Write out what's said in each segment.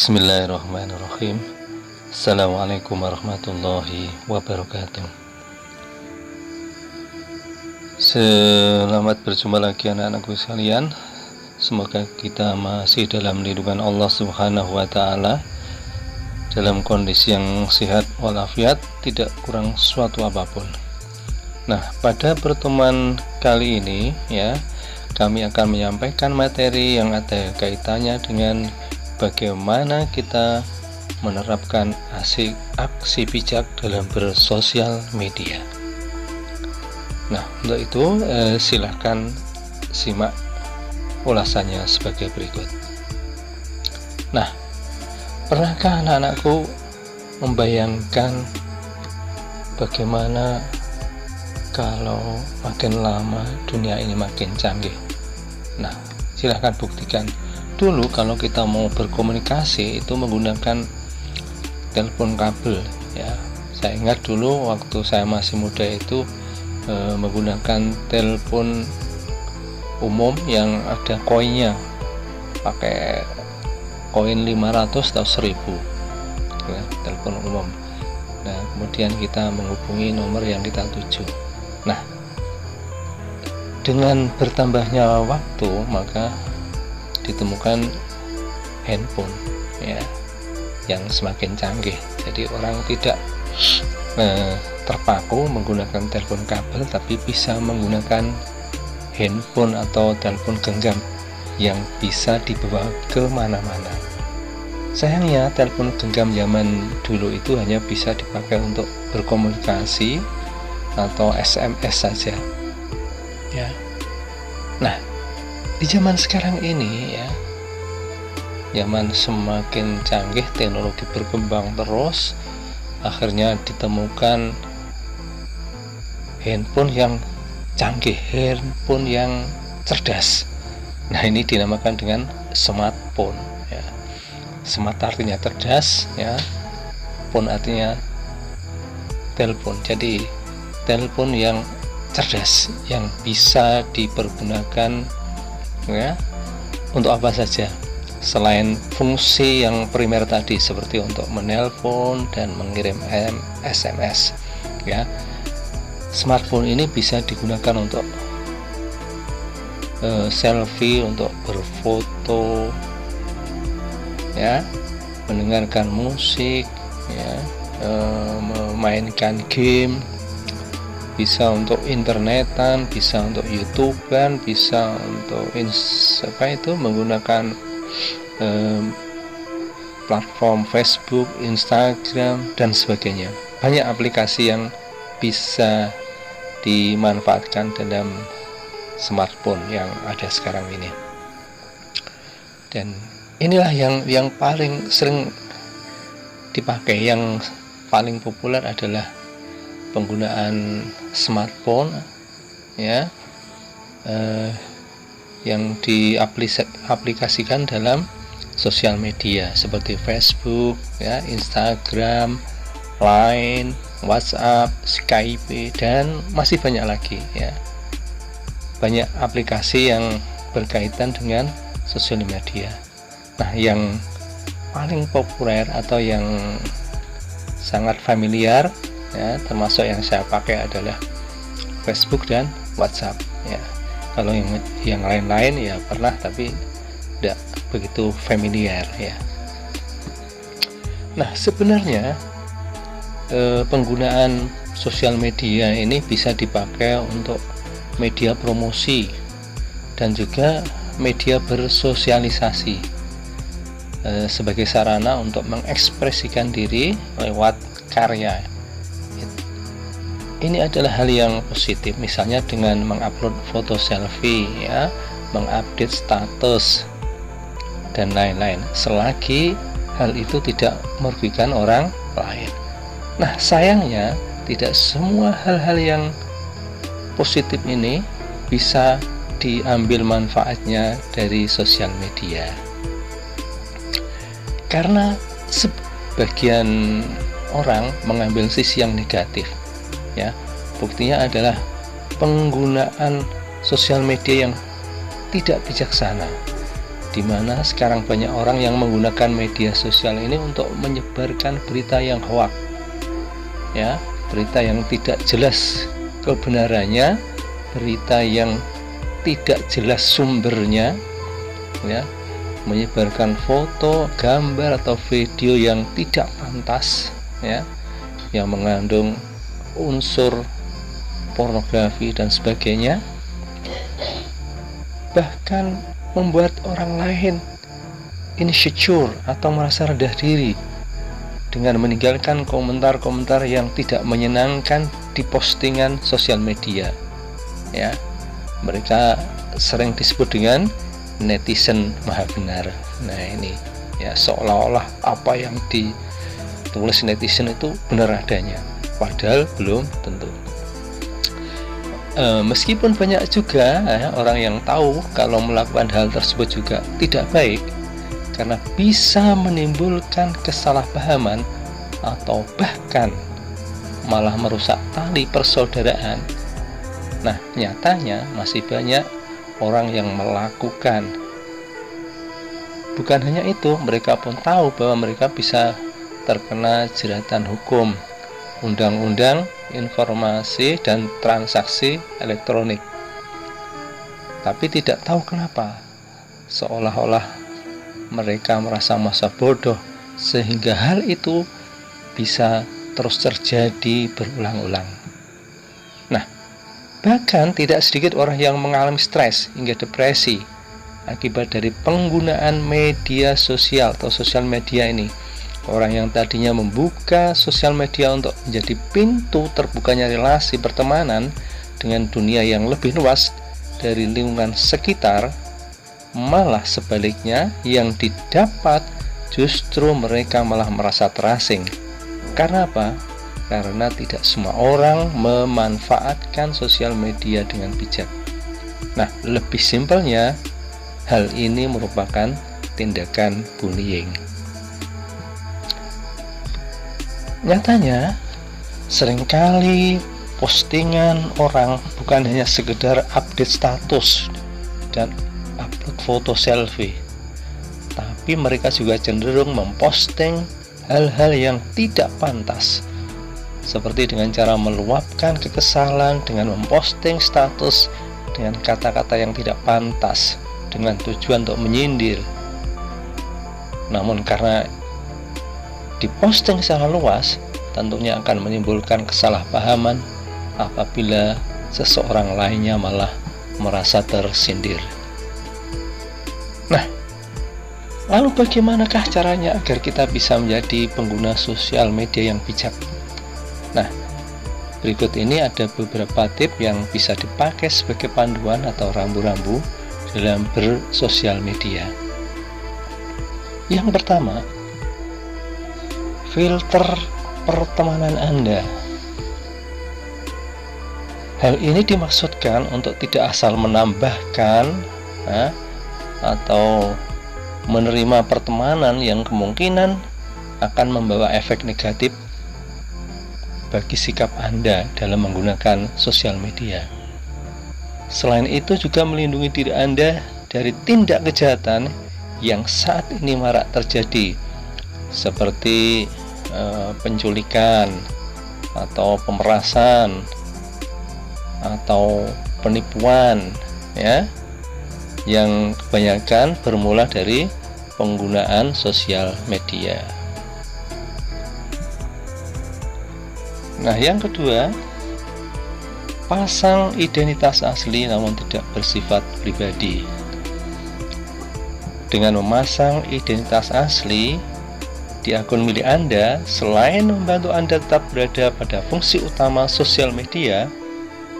Bismillahirrahmanirrahim. Assalamualaikum warahmatullahi wabarakatuh. Selamat berjumpa lagi anak-anakku sekalian. Semoga kita masih dalam lindungan Allah Subhanahu wa taala, dalam kondisi yang sehat walafiat, tidak kurang suatu apapun. Nah, pada pertemuan kali ini ya, kami akan menyampaikan materi yang ada kaitannya dengan bagaimana kita menerapkan aksi bijak dalam bersosial media. Nah, untuk itu silahkan simak ulasannya sebagai berikut. Nah, pernahkah anak-anakku membayangkan bagaimana kalau makin lama dunia ini makin canggih? Nah, silahkan buktikan. Dulu kalau kita mau berkomunikasi itu menggunakan telepon kabel ya. Saya ingat dulu waktu saya masih muda itu menggunakan telepon umum yang ada koinnya, pakai koin 500 atau 1000 ya, telepon umum. Nah, kemudian kita menghubungi nomor yang kita tuju. Nah, dengan bertambahnya waktu maka ditemukan handphone ya yang semakin canggih. Jadi orang tidak terpaku menggunakan telepon kabel, tapi bisa menggunakan handphone atau telepon genggam yang bisa dibawa ke mana-mana. Sayangnya telepon genggam zaman dulu itu hanya bisa dipakai untuk berkomunikasi atau SMS saja ya. Nah, di zaman sekarang ini ya, zaman semakin canggih, teknologi berkembang terus, akhirnya ditemukan handphone yang canggih, handphone yang cerdas. Nah, ini dinamakan dengan smartphone ya. Smart artinya cerdas ya, phone artinya telepon. Jadi telepon yang cerdas yang bisa dipergunakan ya untuk apa saja selain fungsi yang primer tadi, seperti untuk menelpon dan mengirim SMS ya. Smartphone ini bisa digunakan untuk selfie, untuk berfoto ya, mendengarkan musik ya, memainkan game, bisa untuk internetan, bisa untuk YouTubean, bisa untuk menggunakan platform Facebook, Instagram dan sebagainya. Banyak aplikasi yang bisa dimanfaatkan dalam smartphone yang ada sekarang ini. Dan inilah yang paling sering dipakai, yang paling populer adalah penggunaan smartphone ya, yang diaplikasikan dalam sosial media seperti Facebook ya, Instagram, Line, WhatsApp, Skype dan masih banyak lagi ya. Banyak aplikasi yang berkaitan dengan sosial media. Nah, yang paling populer atau yang sangat familiar ya, termasuk yang saya pakai adalah Facebook dan WhatsApp ya. Kalau yang lain-lain ya pernah, tapi tidak begitu familiar ya. Nah, sebenarnya penggunaan sosial media ini bisa dipakai untuk media promosi dan juga media bersosialisasi sebagai sarana untuk mengekspresikan diri lewat karya. Ini adalah hal yang positif, misalnya dengan mengupload foto selfie ya, mengupdate status dan lain-lain, selagi hal itu tidak merugikan orang lain. Nah, sayangnya tidak semua hal-hal yang positif ini bisa diambil manfaatnya dari sosial media, karena sebagian orang mengambil sisi yang negatif ya. Buktinya adalah penggunaan sosial media yang tidak bijaksana di mana sekarang banyak orang yang menggunakan media sosial ini untuk menyebarkan berita yang hoax, ya, berita yang tidak jelas kebenarannya, berita yang tidak jelas sumbernya, ya, menyebarkan foto, gambar atau video yang tidak pantas, ya, yang mengandung unsur pornografi dan sebagainya, bahkan membuat orang lain insecure atau merasa rendah diri dengan meninggalkan komentar-komentar yang tidak menyenangkan di postingan sosial media, ya. Mereka sering disebut dengan netizen maha benar. Nah ini, ya, seolah-olah apa yang ditulis netizen itu benar adanya, padahal belum tentu. Meskipun banyak juga orang yang tahu kalau melakukan hal tersebut juga tidak baik karena bisa menimbulkan kesalahpahaman atau bahkan malah merusak tali persaudaraan. Nah, nyatanya masih banyak orang yang melakukan. Bukan hanya itu, mereka pun tahu bahwa mereka bisa terkena jeratan hukum, Undang-Undang Informasi dan Transaksi Elektronik, tapi tidak tahu kenapa, seolah-olah mereka merasa masa bodoh sehingga hal itu bisa terus terjadi berulang-ulang. Nah, bahkan tidak sedikit orang yang mengalami stres hingga depresi akibat dari penggunaan media sosial atau sosial media ini. Orang yang tadinya membuka sosial media untuk menjadi pintu terbukanya relasi pertemanan dengan dunia yang lebih luas dari lingkungan sekitar, malah sebaliknya yang didapat justru mereka malah merasa terasing. Karena apa? Karena tidak semua orang memanfaatkan sosial media dengan bijak. Nah, lebih simpelnya, hal ini merupakan tindakan bullying. Nyatanya, seringkali postingan orang bukan hanya sekedar update status dan upload foto selfie, tapi mereka juga cenderung memposting hal-hal yang tidak pantas, seperti dengan cara meluapkan kekesalan dengan memposting status dengan kata-kata yang tidak pantas dengan tujuan untuk menyindir. Namun karena diposting secara luas, tentunya akan menimbulkan kesalahpahaman apabila seseorang lainnya malah merasa tersindir. Nah, lalu bagaimanakah caranya agar kita bisa menjadi pengguna sosial media yang bijak? Nah, berikut ini ada beberapa tips yang bisa dipakai sebagai panduan atau rambu-rambu dalam bersosial media. Yang pertama, filter pertemanan Anda. Hal ini dimaksudkan untuk tidak asal menambahkan atau menerima pertemanan yang kemungkinan akan membawa efek negatif bagi sikap Anda dalam menggunakan sosial media. Selain itu juga melindungi diri Anda dari tindak kejahatan yang saat ini marak terjadi, seperti penculikan atau pemerasan atau penipuan, ya, yang kebanyakan bermula dari penggunaan sosial media. Nah, yang kedua, pasang identitas asli namun tidak bersifat pribadi. Dengan memasang identitas asli di akun milik Anda, selain membantu Anda tetap berada pada fungsi utama sosial media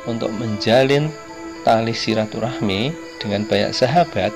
untuk menjalin tali silaturahmi dengan banyak sahabat,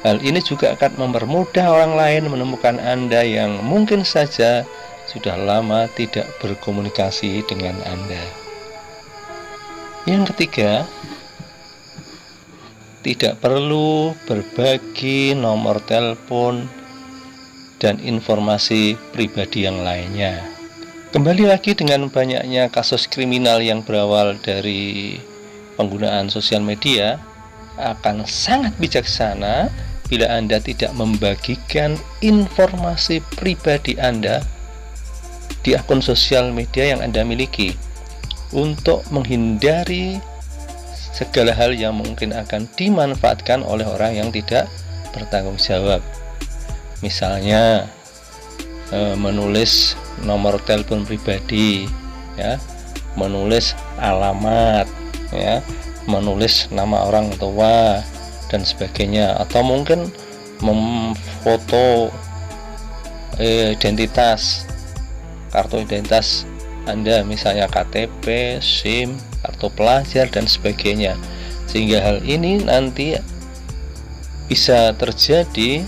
hal ini juga akan mempermudah orang lain menemukan Anda yang mungkin saja sudah lama tidak berkomunikasi dengan Anda. Yang ketiga, tidak perlu berbagi nomor telepon dan informasi pribadi yang lainnya. Kembali lagi, dengan banyaknya kasus kriminal yang berawal dari penggunaan sosial media, akan sangat bijaksana apabila Anda tidak membagikan informasi pribadi Anda di akun sosial media yang Anda miliki, untuk menghindari segala hal yang mungkin akan dimanfaatkan oleh orang yang tidak bertanggung jawab. Misalnya menulis nomor telepon pribadi, ya, menulis alamat, ya, menulis nama orang tua dan sebagainya, atau mungkin memfoto identitas, kartu identitas Anda, misalnya KTP, SIM, kartu pelajar dan sebagainya, sehingga hal ini nanti bisa terjadi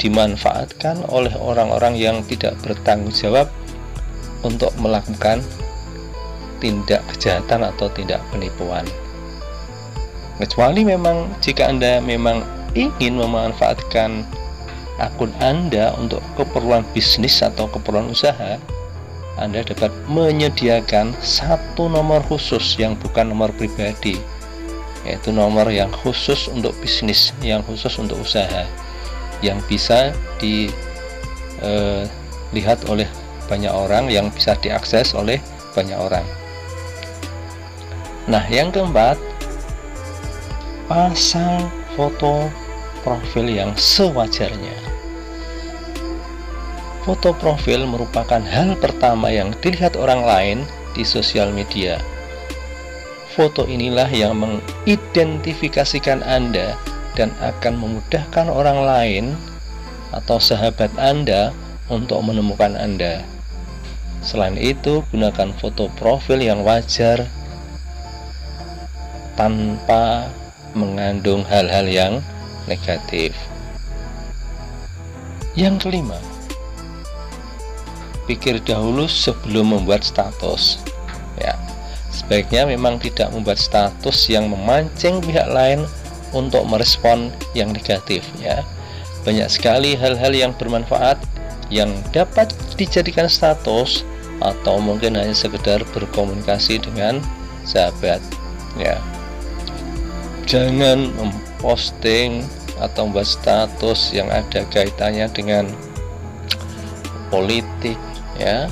dimanfaatkan oleh orang-orang yang tidak bertanggung jawab untuk melakukan tindak kejahatan atau tindak penipuan. Kecuali memang jika Anda memang ingin memanfaatkan akun Anda untuk keperluan bisnis atau keperluan usaha, Anda dapat menyediakan satu nomor khusus yang bukan nomor pribadi, yaitu nomor yang khusus untuk bisnis, yang khusus untuk usaha, yang bisa dilihat oleh banyak orang, yang bisa diakses oleh banyak orang. Nah, yang keempat, pasang foto profil yang sewajarnya. Foto profil merupakan hal pertama yang dilihat orang lain di sosial media. Foto inilah yang mengidentifikasikan Anda dan akan memudahkan orang lain atau sahabat Anda untuk menemukan Anda. Selain itu, gunakan foto profil yang wajar tanpa mengandung hal-hal yang negatif. Yang kelima, pikir dahulu sebelum membuat status. Ya, sebaiknya memang tidak membuat status yang memancing pihak lain untuk merespon yang negatif. Ya, banyak sekali hal-hal yang bermanfaat yang dapat dijadikan status, atau mungkin hanya sekedar berkomunikasi dengan sahabat. Ya, jangan memposting atau membuat status yang ada kaitannya dengan politik, ya,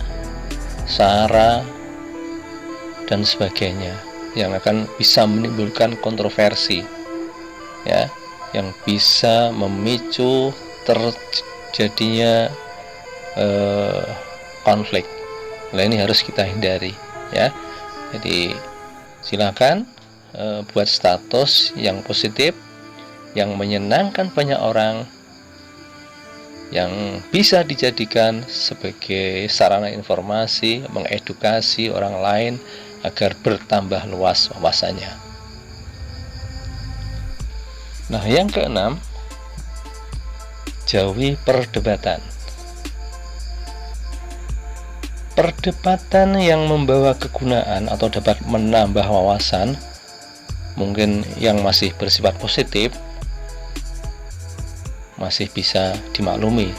sara dan sebagainya, yang akan bisa menimbulkan kontroversi, ya, yang bisa memicu terjadinya konflik. Nah, ini harus kita hindari, ya. Jadi silakan buat status yang positif, yang menyenangkan banyak orang, yang bisa dijadikan sebagai sarana informasi, mengedukasi orang lain agar bertambah luas wawasannya. Nah, yang keenam, jauhi perdebatan. Perdebatan yang membawa kegunaan atau dapat menambah wawasan, mungkin yang masih bersifat positif, masih bisa dimaklumi.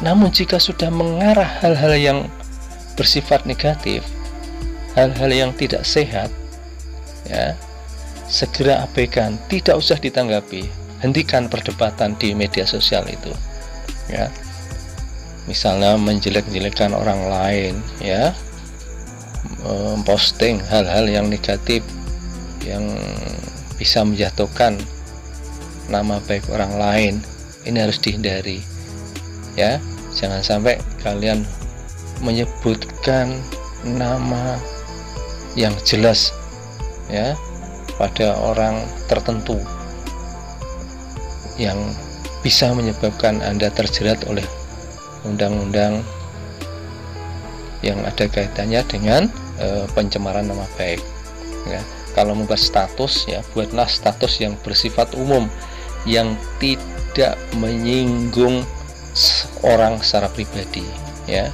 Namun jika sudah mengarah hal-hal yang bersifat negatif, hal-hal yang tidak sehat, ya, segera abaikan, tidak usah ditanggapi. Hentikan perdebatan di media sosial itu, ya. Misalnya menjelek-jelekan orang lain, ya, posting hal-hal yang negatif yang bisa menjatuhkan nama baik orang lain. Ini harus dihindari, ya. Jangan sampai kalian menyebutkan nama yang jelas, ya, pada orang tertentu yang bisa menyebabkan Anda terjerat oleh undang-undang yang ada kaitannya dengan pencemaran nama baik, ya. Kalau membuat status, ya, buatlah status yang bersifat umum, yang tidak menyinggung orang secara pribadi, ya,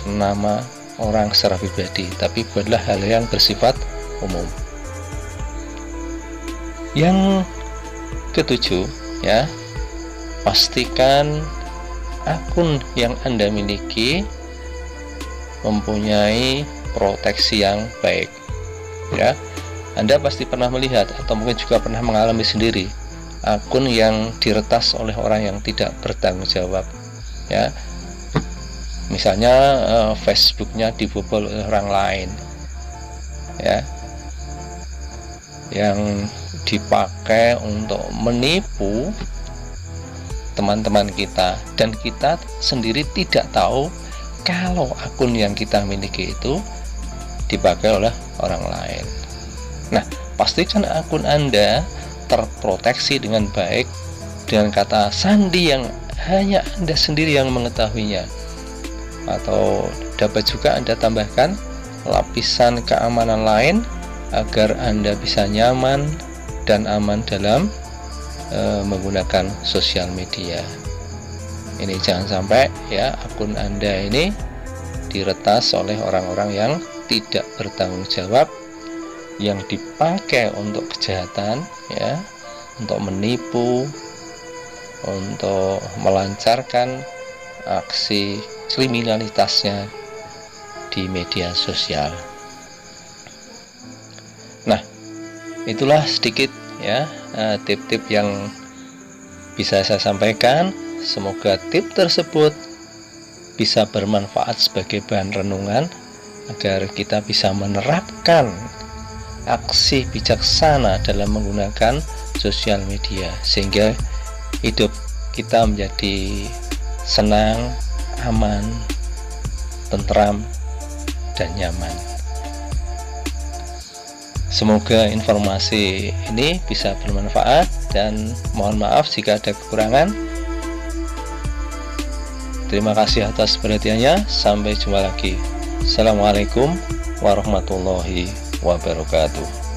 nama orang secara pribadi, tapi buatlah hal yang bersifat umum. Yang ketujuh, ya, pastikan akun yang Anda miliki mempunyai proteksi yang baik, ya. Anda pasti pernah melihat atau mungkin juga pernah mengalami sendiri akun yang diretas oleh orang yang tidak bertanggung jawab, ya. Misalnya Facebooknya dibobol oleh orang lain, ya, yang dipakai untuk menipu teman-teman kita, dan kita sendiri tidak tahu kalau akun yang kita miliki itu dipakai oleh orang lain. Nah, pastikan akun Anda terproteksi dengan baik dengan kata sandi yang hanya Anda sendiri yang mengetahuinya. Atau dapat juga Anda tambahkan lapisan keamanan lain agar Anda bisa nyaman dan aman dalam menggunakan sosial media. Ini jangan sampai ya akun Anda ini diretas oleh orang-orang yang tidak bertanggung jawab, yang dipakai untuk kejahatan, ya, untuk menipu, untuk melancarkan aksi kriminalitasnya di media sosial. Nah, itulah sedikit ya tip-tip yang bisa saya sampaikan. Semoga tip tersebut bisa bermanfaat sebagai bahan renungan agar kita bisa menerapkan aksi bijaksana dalam menggunakan sosial media, sehingga hidup kita menjadi senang, aman, tentram, dan nyaman. Semoga informasi ini bisa bermanfaat, dan mohon maaf jika ada kekurangan. Terima kasih atas perhatiannya. Sampai jumpa lagi. Assalamualaikum warahmatullahi wabarakatuh.